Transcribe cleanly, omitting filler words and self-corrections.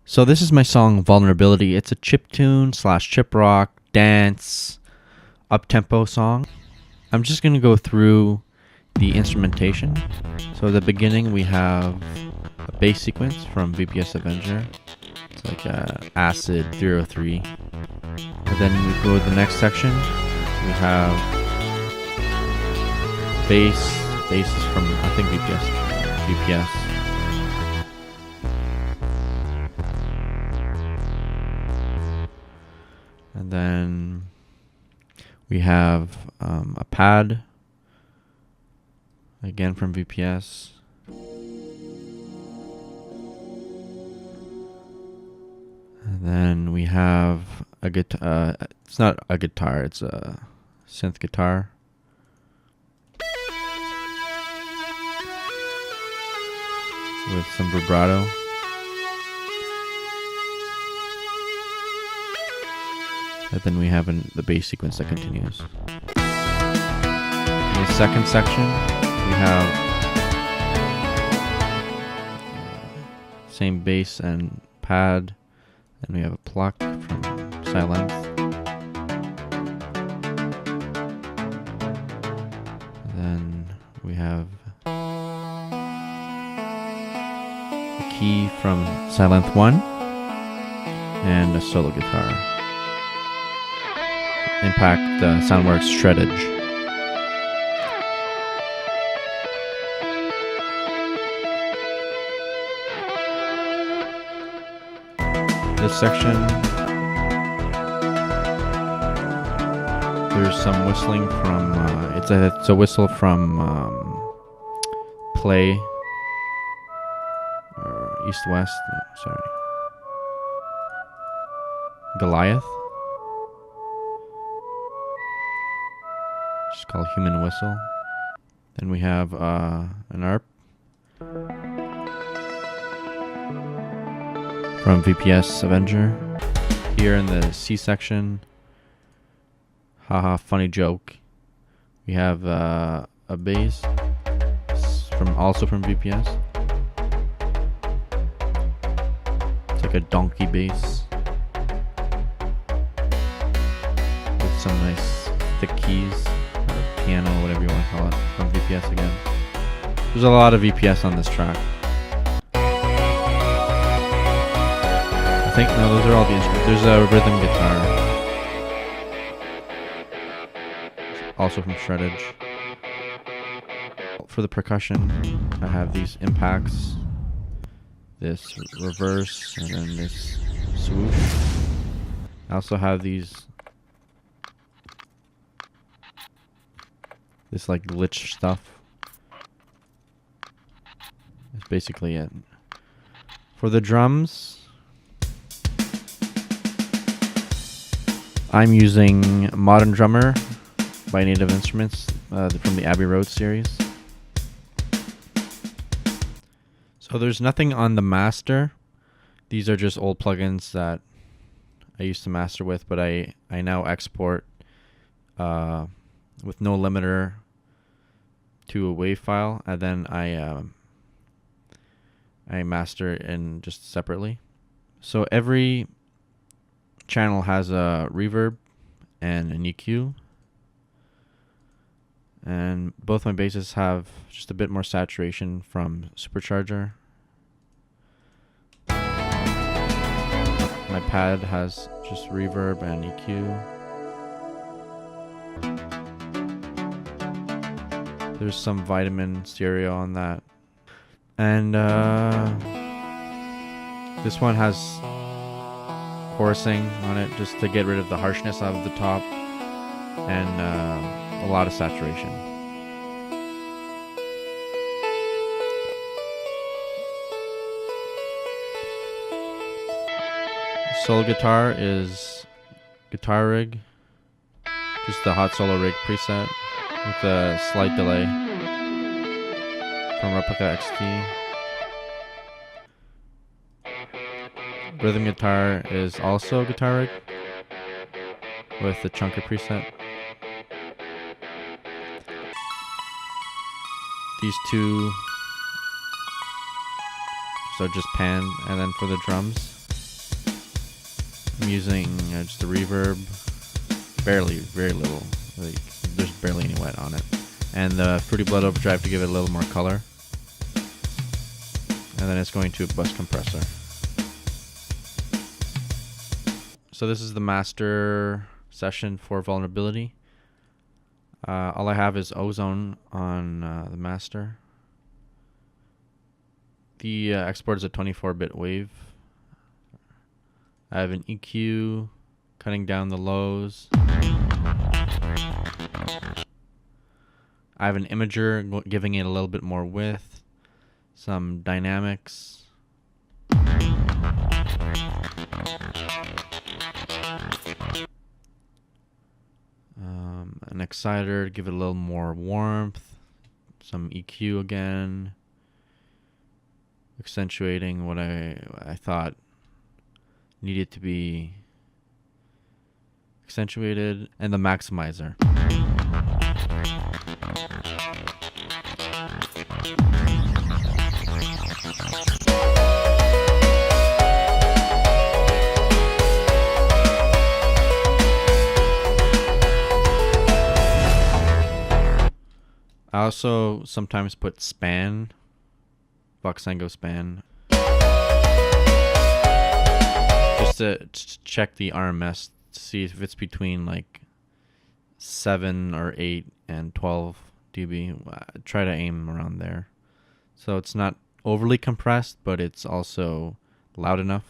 So this is my song Vulnerability. It's a chiptune slash chip rock, dance, up-tempo song. I'm just going to go through the instrumentation. So at the beginning we have a bass sequence from VPS Avenger. It's like Acid 303. And then we go to the next section. We have bass. Bass is from, I think, VPS. And then we have a pad, again from VPS. And then we have a guitar. It's not a guitar, it's a synth guitar. With some vibrato. And then we have the bass sequence that continues. In the second section, we have same bass and pad, and we have a pluck from Silence. And then we have a key from Silent 1 and a solo guitar. Impact Soundworks Shreddage. This section, there's some whistling from it's a whistle from Play or East West. Sorry, Goliath. Just called Human Whistle. Then we have an ARP from VPS Avenger. Here in the C section, haha, funny joke. We have a bass also from VPS. It's like a donkey bass with some nice thick keys. Piano, whatever you want to call it, from VPS again. There's a lot of VPS on this track. I think, no, those are all the instruments. There's a rhythm guitar. Also from Shreddage. For the percussion, I have these impacts, this reverse, and then this swoosh. I also have this like glitch stuff. That's basically it. For the drums, I'm using Modern Drummer by Native Instruments from the Abbey Road series. So there's nothing on the master. These are just old plugins that I used to master with, but I now export with no limiter to a WAV file, and then I master it in just separately. So every channel has a reverb and an EQ, and both my basses have just a bit more saturation from supercharger. My pad has just reverb and EQ. There's some Vitamin stereo on that. And this one has chorusing on it just to get rid of the harshness of the top, and a lot of saturation. Solo guitar is Guitar Rig, just the Hot Solo Rig preset with a slight delay from Replica XT. Rhythm guitar is also Guitar Rig with the Chunker preset. These two So just pan, and then for the drums, I'm using just the reverb, barely, very little. Like, there's barely any wet on it. And the Fruity Blood Overdrive to give it a little more color. And then it's going to a bus compressor. So this is the master session for Vulnerability. All I have is Ozone on the master. The export is a 24-bit wave. I have an EQ cutting down the lows. I have an imager giving it a little bit more width. Some dynamics. An exciter to give it a little more warmth. Some EQ again. Accentuating what I thought needed to be accentuated. And the maximizer. I also sometimes put span, Voxengo span, just to check the RMS to see if it's between like 7 or 8 and 12 dB. Try to aim around there. So it's not overly compressed, but it's also loud enough.